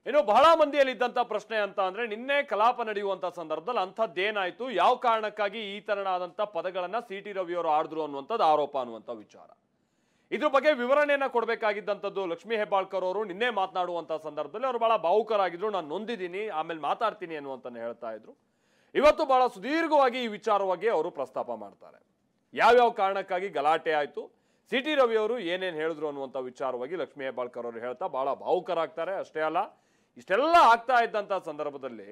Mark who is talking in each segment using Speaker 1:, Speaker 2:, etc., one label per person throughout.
Speaker 1: ಇನ್ನು ಬಹಳ ಮಂದಿಯಲ್ಲಿ ಇದ್ದಂತ ಪ್ರಶ್ನೆ ಅಂತ ಅಂದ್ರೆ ನಿನ್ನೆ ಕಲಾಪ ನಡೆಯುವಂತ ಸಂದರ್ಭದಲ್ಲಿ ಅಂಥದ್ದೇನಾಯ್ತು, ಯಾವ ಕಾರಣಕ್ಕಾಗಿ ಈ ತರನಾದಂತ ಪದಗಳನ್ನ ಸಿ.ಟಿ. ರವಿಯವರು ಆಡಿದ್ರು ಅನ್ನುವಂಥದ್ದು ಆರೋಪ ಅನ್ನುವಂಥ ವಿಚಾರ. ಇದ್ರ ಬಗ್ಗೆ ವಿವರಣೆಯನ್ನ ಕೊಡಬೇಕಾಗಿದ್ದಂಥದ್ದು ಲಕ್ಷ್ಮೀ ಹೆಬ್ಬಾಳ್ಕರ್ ಅವರು ನಿನ್ನೆ ಮಾತನಾಡುವಂತ ಸಂದರ್ಭದಲ್ಲಿ ಅವರು ಬಹಳ ಭಾವುಕರಾಗಿದ್ರು. ನಾನು ನೊಂದಿದ್ದೀನಿ, ಆಮೇಲೆ ಮಾತಾಡ್ತೀನಿ ಅನ್ನುವಂತ ಹೇಳ್ತಾ ಇದ್ರು. ಇವತ್ತು ಬಹಳ ಸುದೀರ್ಘವಾಗಿ ಈ ವಿಚಾರವಾಗಿ ಅವರು ಪ್ರಸ್ತಾಪ ಮಾಡ್ತಾರೆ. ಯಾವ್ಯಾವ ಕಾರಣಕ್ಕಾಗಿ ಗಲಾಟೆ ಆಯ್ತು, ಸಿ.ಟಿ. ರವಿಯವರು ಏನೇನು ಹೇಳಿದ್ರು ಅನ್ನುವಂಥ ವಿಚಾರವಾಗಿ ಲಕ್ಷ್ಮೀ ಹೆಬ್ಬಾಳ್ಕರ್ ಅವರು ಹೇಳ್ತಾ ಬಹಳ ಭಾವುಕರಾಗ್ತಾರೆ. ಅಷ್ಟೇ ಅಲ್ಲ, ಇಷ್ಟೆಲ್ಲ ಆಗ್ತಾ ಇದ್ದಂಥ ಸಂದರ್ಭದಲ್ಲಿ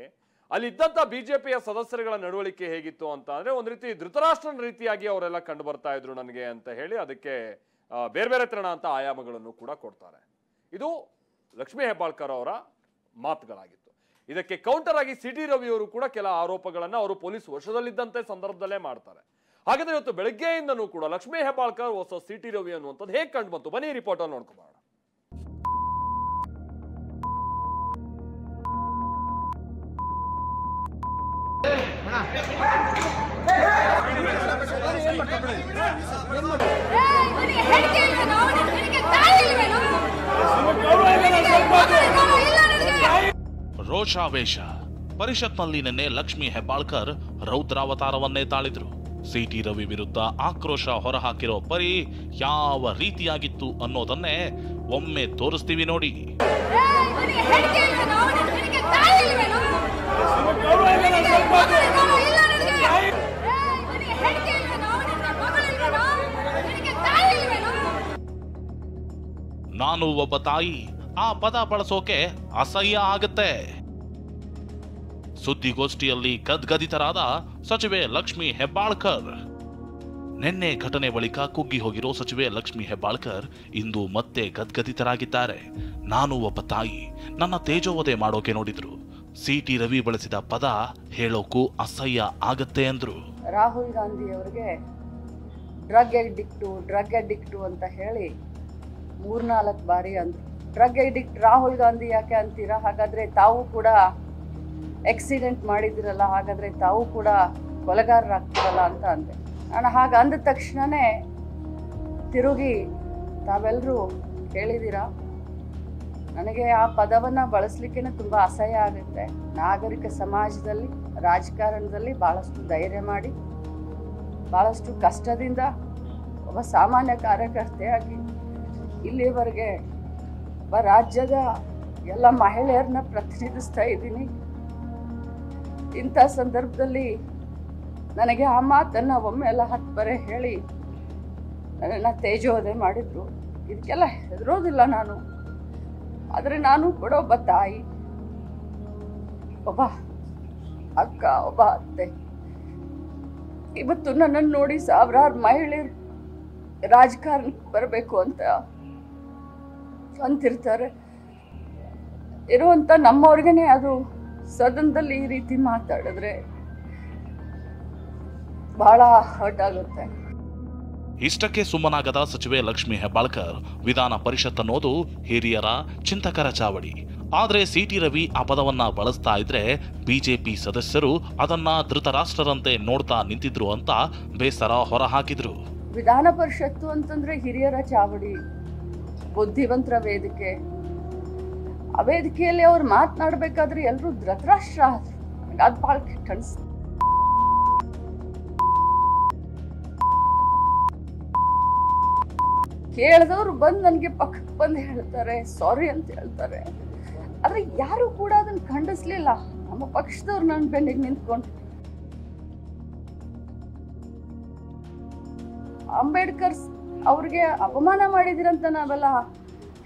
Speaker 1: ಅಲ್ಲಿದ್ದಂಥ ಬಿಜೆಪಿಯ ಸದಸ್ಯರುಗಳ ನಡವಳಿಕೆ ಹೇಗಿತ್ತು ಅಂತ ಅಂದ್ರೆ ಒಂದು ರೀತಿ ಧೃತರಾಷ್ಟ್ರನ ರೀತಿಯಾಗಿ ಅವರೆಲ್ಲ ಕಂಡು ಬರ್ತಾ ಇದ್ರು ನನಗೆ ಅಂತ ಹೇಳಿ ಅದಕ್ಕೆ ಬೇರೆ ಬೇರೆ ತರಣ ಅಂತ ಆಯಾಮಗಳನ್ನು ಕೂಡ ಕೊಡ್ತಾರೆ. ಇದು ಲಕ್ಷ್ಮೀ ಹೆಬ್ಬಾಳ್ಕರ್ ಅವರ ಮಾತುಗಳಾಗಿತ್ತು. ಇದಕ್ಕೆ ಕೌಂಟರ್ ಆಗಿ ಸಿ.ಟಿ. ರವಿಯವರು ಕೂಡ ಕೆಲ ಆರೋಪಗಳನ್ನ ಅವರು ಪೊಲೀಸ್ ವಶದಲ್ಲಿದ್ದಂತೆ ಸಂದರ್ಭದಲ್ಲೇ ಮಾಡ್ತಾರೆ. ಹಾಗಾದ್ರೆ ಇವತ್ತು ಬೆಳಗ್ಗೆಯಿಂದನೂ ಕೂಡ ಲಕ್ಷ್ಮೀ ಹೆಬ್ಬಾಳ್ಕರ್ ಹೊಸ ಸಿ.ಟಿ. ರವಿ ಅನ್ನುವಂಥದ್ದು ಹೇಗೆ ಕಂಡು ಬಂತು, ಬನ್ನಿ ರಿಪೋರ್ಟ್ ಅಲ್ಲಿ ನೋಡ್ಕೊಬೋಣ.
Speaker 2: ರೋಷಾವೇಶ ಪರಿಷತ್ನಲ್ಲಿ ನಿನ್ನೆ ಲಕ್ಷ್ಮೀ ಹೆಬ್ಬಾಳ್ಕರ್ ರೌದ್ರಾವತಾರವನ್ನೇ ತಾಳಿದ್ರು. ಸಿ.ಟಿ. ರವಿ ವಿರುದ್ಧ ಆಕ್ರೋಶ ಹೊರಹಾಕಿರೋ ಪರಿ ಯಾವ ರೀತಿಯಾಗಿತ್ತು ಅನ್ನೋದನ್ನೇ ಒಮ್ಮೆ ತೋರಿಸ್ತೀವಿ ನೋಡಿ. ನಾನು ಒಬ್ಬ ತಾಯಿ, ಆ ಪದ ಬಳಸೋಕೆ ಅಸಹ್ಯ ಆಗತ್ತೆ. ಸುದ್ದಿಗೋಷ್ಠಿಯಲ್ಲಿ ಗದ್ಗದಿತರಾದ ಸಚಿವೆ ಲಕ್ಷ್ಮೀ ಹೆಬ್ಬಾಳ್ಕರ್. ನಿನ್ನೆ ಘಟನೆ ಬಳಿಕ ಕುಗ್ಗಿ ಹೋಗಿರೋ ಸಚಿವೆ ಲಕ್ಷ್ಮೀ ಹೆಬ್ಬಾಳ್ಕರ್ ಇಂದು ಮತ್ತೆ ಗದ್ಗದಿತರಾಗಿದ್ದಾರೆ. ನಾನು ಒಬ್ಬ ತಾಯಿ, ನನ್ನ ತೇಜೋವಧೆ ಮಾಡೋಕೆ ನೋಡಿದ್ರು. ಸಿ.ಟಿ. ರವಿ ಬಳಸಿದ ಪದ ಹೇಳೋಕು ಅಸಹ್ಯ ಆಗತ್ತೆ ಅಂದ್ರು.
Speaker 3: ರಾಹುಲ್ ಗಾಂಧಿ ಅವರಿಗೆ ಡ್ರಗ್ ಅಡಿಕ್ಟು ಅಂತ ಹೇಳಿ 3-4 ಬಾರಿ ಅಂದ್ರು. ಡ್ರಗ್ ಅಡಿಕ್ಟ್ ರಾಹುಲ್ ಗಾಂಧಿ ಯಾಕೆ ಅಂತೀರಾ? ಹಾಗಾದ್ರೆ ತಾವು ಕೂಡ ಆಕ್ಸಿಡೆಂಟ್ ಮಾಡಿದಿರಲ್ಲ, ಹಾಗಾದ್ರೆ ತಾವು ಕೂಡ ಕೊಲೆಗಾರರಾಗ್ತಿರಲ್ಲ ಅಂತ ಅಂದೆ. ನಾನು ಹಾಗೆ ಅಂದ ತಕ್ಷಣನೇ ತಿರುಗಿ ತಾವೆಲ್ಲರೂ ಕೇಳಿದ್ದೀರಾ, ನನಗೆ ಆ ಪದವನ್ನು ಬಳಸಲಿಕ್ಕೆ ತುಂಬ ಅಸಹ್ಯ ಆಗುತ್ತೆ. ನಾಗರಿಕ ಸಮಾಜದಲ್ಲಿ, ರಾಜಕಾರಣದಲ್ಲಿ ಭಾಳಷ್ಟು ಧೈರ್ಯ ಮಾಡಿ, ಭಾಳಷ್ಟು ಕಷ್ಟದಿಂದ ಒಬ್ಬ ಸಾಮಾನ್ಯ ಕಾರ್ಯಕರ್ತೆಯಾಗಿ ಇಲ್ಲಿವರೆಗೆ ರಾಜ್ಯದ ಎಲ್ಲ ಮಹಿಳೆಯರನ್ನ ಪ್ರತಿನಿಧಿಸ್ತಾ ಇದ್ದೀನಿ. ಇಂಥ ಸಂದರ್ಭದಲ್ಲಿ ನನಗೆ ಆ ಮಾತನ್ನು ಒಮ್ಮೆ ಎಲ್ಲ 10 ಬರೆ ಹೇಳಿ ನನ್ನನ್ನು ತೇಜೋವಧೆ ಮಾಡಿದ್ರು. ಇದಕ್ಕೆಲ್ಲ ಹೆದರೋದಿಲ್ಲ ನಾನು. ಆದರೆ ನಾನು ಕೂಡ ಒಬ್ಬ ತಾಯಿ, ಒಬ್ಬ ಅಕ್ಕ, ಒಬ್ಬ ಅತ್ತೆ. ಇವತ್ತು ನನ್ನನ್ನು ನೋಡಿ ಸಾವಿರಾರು ಮಹಿಳೆಯರು ರಾಜಕಾರಣಕ್ಕೆ ಬರಬೇಕು ಅಂತ ಅಂತಿರ್ತಾರೆ. ಇರುವಂಥ ನಮ್ಮವ್ರಿಗೇನೆ ಅದು ಸದನದಲ್ಲಿ ಈ ರೀತಿ ಮಾತಾಡಿದ್ರೆ ಬಹಳ ಹರ್ಟ್ ಆಗುತ್ತೆ.
Speaker 2: ಇಷ್ಟಕ್ಕೆ ಸುಮ್ಮನಾಗದ ಸಚಿವೆ ಲಕ್ಷ್ಮೀ ಹೆಬ್ಬಾಳ್ಕರ್ ವಿಧಾನ ಪರಿಷತ್ ಅನ್ನೋದು ಹಿರಿಯರ ಚಿಂತಕರ ಚಾವಡಿ. ಆದ್ರೆ ಸಿ.ಟಿ. ರವಿ ಆ ಪದವನ್ನ ಬಳಸ್ತಾ ಇದ್ರೆ ಬಿಜೆಪಿ ಸದಸ್ಯರು ಅದನ್ನ ಧೃತರಾಷ್ಟ್ರರಂತೆ ನೋಡ್ತಾ ನಿಂತಿದ್ರು ಅಂತ ಬೇಸರ ಹೊರಹಾಕಿದ್ರು.
Speaker 3: ವಿಧಾನ ಪರಿಷತ್ತು ಅಂತಂದ್ರೆ ಹಿರಿಯರ ಚಾವಡಿ, ಬುದ್ಧಿವಂತರ ವೇದಿಕೆ. ಆ ವೇದಿಕೆಯಲ್ಲಿ ಅವ್ರು ಮಾತನಾಡಬೇಕಾದ್ರೆ ಎಲ್ಲರೂ ಧೃತರಾಷ್ಟ್ರ ಆದ್ರು. ಅದು ಭಾಳ ಕೆಟ್ಟ ಅನ್ಸ್ತು. ಕೇಳಿದವರು ಬಂದು ನನಗೆ ಪಕ್ಕಕ್ಕೆ ಬಂದು ಹೇಳ್ತಾರೆ, ಸಾರಿ ಅಂತ ಹೇಳ್ತಾರೆ. ಆದ್ರೆ ಯಾರು ಕೂಡ ಅದನ್ನ ಖಂಡಿಸ್ಲಿಲ್ಲ. ನಮ್ಮ ಪಕ್ಷದವ್ರು ನನ್ನ ಬೆನ್ನಿಗೆ ನಿಂತ್ಕೊಂಡು ಅಂಬೇಡ್ಕರ್ ಅವ್ರಿಗೆ ಅಪಮಾನ ಮಾಡಿದಿರಂತ ನಾವೆಲ್ಲ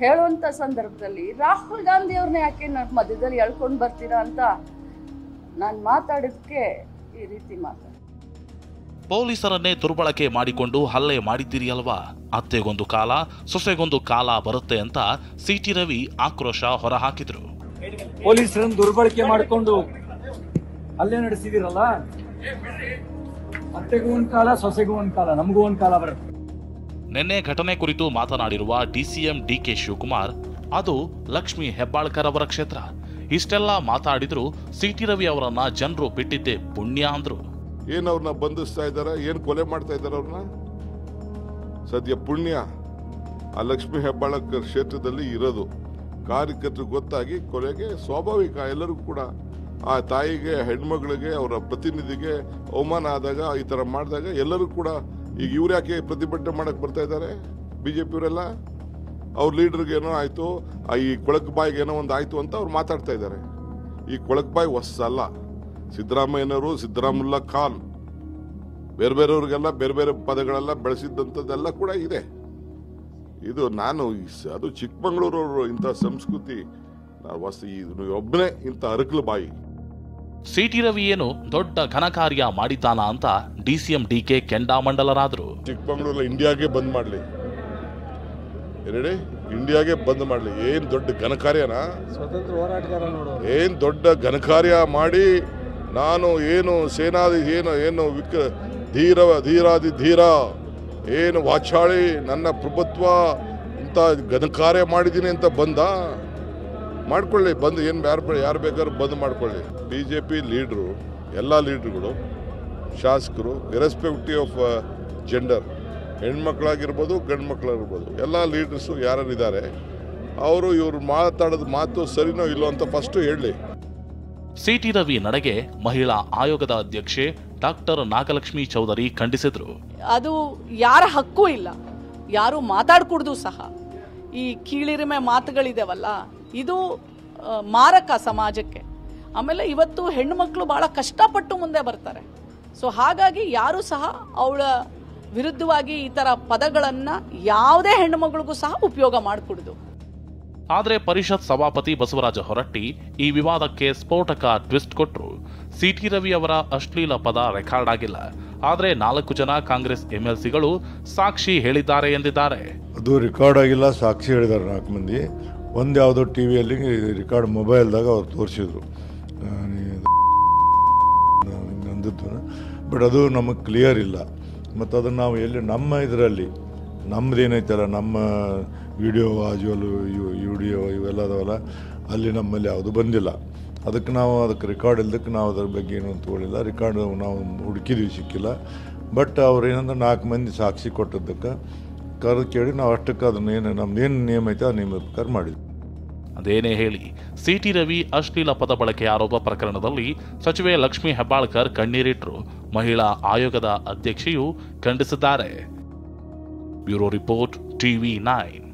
Speaker 3: ಹೇಳುವಂತ ಸಂದರ್ಭದಲ್ಲಿ ರಾಹುಲ್ ಗಾಂಧಿ ಅವ್ರನ್ನ ಯಾಕೆ ಮಧ್ಯದಲ್ಲಿ ಎಳ್ಕೊಂಡು ಬರ್ತೀರಾ ಅಂತ ನಾನು ಮಾತಾಡಿದಕ್ಕೆ ಈ ರೀತಿ ಮಾತಾಡ.
Speaker 2: ಪೊಲೀಸರನ್ನೇ ದುರ್ಬಳಕೆ ಮಾಡಿಕೊಂಡು ಹಲ್ಲೆ ಮಾಡಿದ್ದೀರಿ ಅಲ್ವಾ, ಅತ್ತೆಗೊಂದು ಕಾಲ ಸೊಸೆಗೊಂದು ಕಾಲ ಬರುತ್ತೆ ಅಂತ ಸಿ.ಟಿ. ರವಿ ಆಕ್ರೋಶ ಹೊರಹಾಕಿದ್ರು.
Speaker 4: ಪೊಲೀಸರನ್ನು ದುರ್ಬಳಕೆ ಮಾಡಿಕೊಂಡು ಹಲ್ಲೆ ನಡೆಸಿದಿರಲ್ಲ, ಅತ್ತೆಗೂ ಒಂದ್ ಕಾಲ ಸೊಸೆಗೂ ಒಂದ್ ಕಾಲ, ನಮಗೂ ಒಂದ್ ಕಾಲ ಬರುತ್ತೆ.
Speaker 2: ನಿನ್ನೆ ಘಟನೆ ಕುರಿತು ಮಾತನಾಡಿರುವ ಡಿಸಿಎಂ ಡಿ.ಕೆ. ಶಿವಕುಮಾರ್, ಅದು ಲಕ್ಷ್ಮೀ ಹೆಬ್ಬಾಳ್ಕರ್ ಅವರ ಕ್ಷೇತ್ರ. ಇಷ್ಟೆಲ್ಲ ಮಾತಾಡಿದ್ರು ಸಿ.ಟಿ. ರವಿ ಅವರನ್ನ ಜನರು ಬಿಟ್ಟಿದ್ದೆ ಪುಣ್ಯ ಅಂದ್ರು.
Speaker 5: ಏನ್ ಅವ್ರನ್ನ ಬಂಧಿಸ್ತಾ ಇದಾರ, ಏನ್ ಕೊಲೆ ಮಾಡ್ತಾ ಇದಾರ ಅವ್ರನ್ನ? ಸದ್ಯ ಪುಣ್ಯ ಆ ಲಕ್ಷ್ಮೀ ಹೆಬ್ಬಾಳ್ಕರ್ ಕ್ಷೇತ್ರದಲ್ಲಿ ಇರೋದು. ಕಾರ್ಯಕರ್ತರಿಗೆ ಗೊತ್ತಾಗಿ ಕೊಲೆಗೆ ಸ್ವಾಭಾವಿಕ. ಎಲ್ಲರಿಗೂ ಕೂಡ ಆ ತಾಯಿಗೆ, ಹೆಣ್ಮಗಳಿಗೆ, ಅವರ ಪ್ರತಿನಿಧಿಗೆ ಅವಮಾನ ಆದಾಗ, ಈ ಥರ ಮಾಡಿದಾಗ ಎಲ್ಲರೂ ಕೂಡ ಈಗ ಇವ್ರು ಯಾಕೆ ಪ್ರತಿಭಟನೆ ಮಾಡಕ್ಕೆ ಬರ್ತಾ ಇದ್ದಾರೆ? ಬಿಜೆಪಿಯವರೆಲ್ಲ ಅವ್ರ ಲೀಡರ್ಗೆ ಏನೋ ಆಯಿತು, ಈ ಕೊಳಕುಬಾಯಿಗೆ ಏನೋ ಒಂದು ಆಯಿತು ಅಂತ ಅವ್ರು ಮಾತಾಡ್ತಾ ಇದ್ದಾರೆ. ಈ ಕೊಳಕುಬಾಯಿ ಹೊಸಲ್ಲ. ಸಿದ್ದರಾಮಯ್ಯನವರು, ಸಿದ್ದರಾಮುಲ್ಲಾ ಖಾನ್, ಬೇರೆ ಬೇರೆಯವ್ರಿಗೆಲ್ಲ ಬೇರೆ ಬೇರೆ ಪದಗಳೆಲ್ಲ ಬೆಳೆಸಿದ್ದಂಥದ್ದೆಲ್ಲ ಕೂಡ ಇದೆ. ಇದು ಅದು ಚಿಕ್ಕಮಗಳೂರವರು ಇಂಥ ಸಂಸ್ಕೃತಿ ಒಬ್ಬನೇ ಇಂಥ ಅರಕಲು ಬಾಯಿ.
Speaker 2: ಸಿಟಿ ರವಿ ಏನು ದೊಡ್ಡ ಘನಕಾರ್ಯ ಮಾಡಿದ್ದಾನ ಅಂತ ಡಿಸಿಎಂ ಡಿಕೆ ಕೆಂಡಾಮಂಡಲರಾದ್ರು.
Speaker 5: ಚಿಕ್ಕಮಗಳೂರಲ್ಲಿ ಇಂಡಿಯಾಗೆ ಬಂದ್ ಮಾಡಲಿ, ಇಂಡಿಯಾಗೆ ಬಂದ್ ಮಾಡಲಿ. ಏನ್ ದೊಡ್ಡ ಘನಕಾರ್ಯನಾ?
Speaker 4: ಸ್ವತಂತ್ರ ಹೋರಾಟಗಾರ ನೋಡು.
Speaker 5: ಏನ್ ದೊಡ್ಡ ಘನಕಾರ್ಯ ಮಾಡಿ ನಾನು ಏನು ಸೇನಾದಿ ಏನು ಧೀರಾದಿ ಧೀರ ಏನು ವಾಚಾಳಿ ನನ್ನ ಪ್ರಭುತ್ವ ಇಂಥ ಘನಕಾರ್ಯ ಮಾಡಿದ್ದೀನಿ ಅಂತ ಮಾಡ್ಕೊಳ್ಳಿ. ಬಂದು ಏನು ಯಾರು ಬೇಕಾದ್ರೂ ಬಂದ್ ಮಾಡ್ಕೊಳ್ಳಿ. BJP ಲೀಡ್ರು, ಎಲ್ಲ ಲೀಡ್ರುಗಳು, ಶಾಸಕರು, ಇರೆಸ್ಪೆಕ್ಟಿವ್ ಆಫ್ ಜೆಂಡರ್, ಹೆಣ್ಮಕ್ಳಾಗಿರ್ಬೋದು ಗಂಡು ಮಕ್ಕಳಾಗಿರ್ಬೋದು, ಎಲ್ಲ ಲೀಡರ್ಸು ಯಾರಿದ್ದಾರೆ ಅವರು ಇವ್ರು ಮಾತಾಡೋದು ಮಾತು ಸರಿನೋ ಇಲ್ಲೋ ಅಂತ ಫಸ್ಟು ಹೇಳಲಿ.
Speaker 2: ಸಿಟಿ ರವಿ ನಡೆಗೆ ಮಹಿಳಾ ಆಯೋಗದ ಅಧ್ಯಕ್ಷೆ ಡಾಕ್ಟರ್ ನಾಗಲಕ್ಷ್ಮಿ ಚೌಧರಿ ಖಂಡಿಸಿದ್ರು.
Speaker 6: ಅದು ಯಾರ ಹಕ್ಕೂ ಇಲ್ಲ, ಯಾರು ಮಾತಾಡ್ಕೂಡ್ದು ಸಹ. ಈ ಕೀಳಿರಿಮೆ ಮಾತುಗಳಿದಾವಲ್ಲ, ಇದು ಮಾರಕ ಸಮಾಜಕ್ಕೆ. ಆಮೇಲೆ ಇವತ್ತು ಹೆಣ್ಣು ಮಕ್ಕಳು ಬಹಳ ಕಷ್ಟಪಟ್ಟು ಮುಂದೆ ಬರ್ತಾರೆ. ಸೊ ಹಾಗಾಗಿ ಯಾರು ಸಹ ಅವಳ ವಿರುದ್ಧವಾಗಿ ಈ ತರ ಪದಗಳನ್ನ ಯಾವುದೇ ಹೆಣ್ಣು ಮಗಳಿಗೂ ಸಹ ಉಪಯೋಗ ಮಾಡಿಕೊಡುದು.
Speaker 2: ಆದರೆ ಪರಿಷತ್ ಸಭಾಪತಿ ಬಸವರಾಜ ಹೊರಟ್ಟಿ ಈ ವಿವಾದಕ್ಕೆ ಸ್ಫೋಟಕ ಟ್ವಿಸ್ಟ್ ಕೊಟ್ಟರು. ಸಿಟಿ ರವಿ ಅವರ ಅಶ್ಲೀಲ ಪದ ರೆಕಾರ್ಡ್ ಆಗಿಲ್ಲ, ಆದರೆ 4 ಜನ ಕಾಂಗ್ರೆಸ್ MLCಗಳು ಸಾಕ್ಷಿ ಹೇಳಿದ್ದಾರೆ ಎಂದಿದ್ದಾರೆ.
Speaker 7: ಅದು ರೆಕಾರ್ಡ್ ಆಗಿಲ್ಲ, ಸಾಕ್ಷಿ ಹೇಳಿದ್ದಾರೆ 4 ಮಂದಿ. ಒಂದು ಯಾವುದೋ ಟಿವಿಯಲ್ಲಿ ರೆಕಾರ್ಡ್ ಮೊಬೈಲ್ದಾಗ ಅವ್ರು ತೋರಿಸಿದ್ರು ಅಂದದ್ದು. ಬಟ್ ಅದು ನಮಗೆ ಕ್ಲಿಯರ್ ಇಲ್ಲ. ಮತ್ತು ಅದನ್ನು ನಾವು ಎಲ್ಲಿ ನಮ್ಮ ಇದರಲ್ಲಿ ನಮ್ಮದೇನೈತಲ್ಲ, ನಮ್ಮ ವಿಡಿಯೋ ವಾಜುವಲು ವಿಡಿಯೋ ಇವೆಲ್ಲ ಅದಾವಲ್ಲ, ಅಲ್ಲಿ ನಮ್ಮಲ್ಲಿ ಯಾವುದು ಬಂದಿಲ್ಲ. ಅದಕ್ಕೆ ರೆಕಾರ್ಡ್ ಇಲ್ದಕ್ಕೆ ನಾವು ಅದ್ರ ಬಗ್ಗೆ ಏನೂ ತೊಗೊಳಿಲ್ಲ. ರೆಕಾರ್ಡ್ ನಾವು ಹುಡುಕಿದ್ವಿ, ಸಿಕ್ಕಿಲ್ಲ. ಬಟ್ ಅವ್ರು ಏನಂದ್ರೆ 4 ಮಂದಿ ಸಾಕ್ಷಿ ಕೊಟ್ಟದ್ದಕ್ಕೆ ಕರೆದು ಕೇಳಿ ನಾವು ಅಷ್ಟಕ್ಕೆ ಅದನ್ನೇನು ನಮ್ದೇನು ನಿಯಮ ಐತೆ ಆ ನಿಯಮದ ಪ್ರಕಾರ ಮಾಡಿದ್ವಿ.
Speaker 2: ಅದೇನೇ ಹೇಳಿ, ಸಿಟಿ ರವಿ ಅಶ್ಲೀಲ ಪದ ಬಳಕೆ ಆರೋಪ ಪ್ರಕರಣದಲ್ಲಿ ಸಚಿವೆ ಲಕ್ಷ್ಮೀ ಹೆಬ್ಬಾಳ್ಕರ್ ಕಣ್ಣೀರಿಟ್ರು. ಮಹಿಳಾ ಆಯೋಗದ ಅಧ್ಯಕ್ಷೆಯು ಖಂಡಿಸಿದ್ದಾರೆ. Bureau report TV9.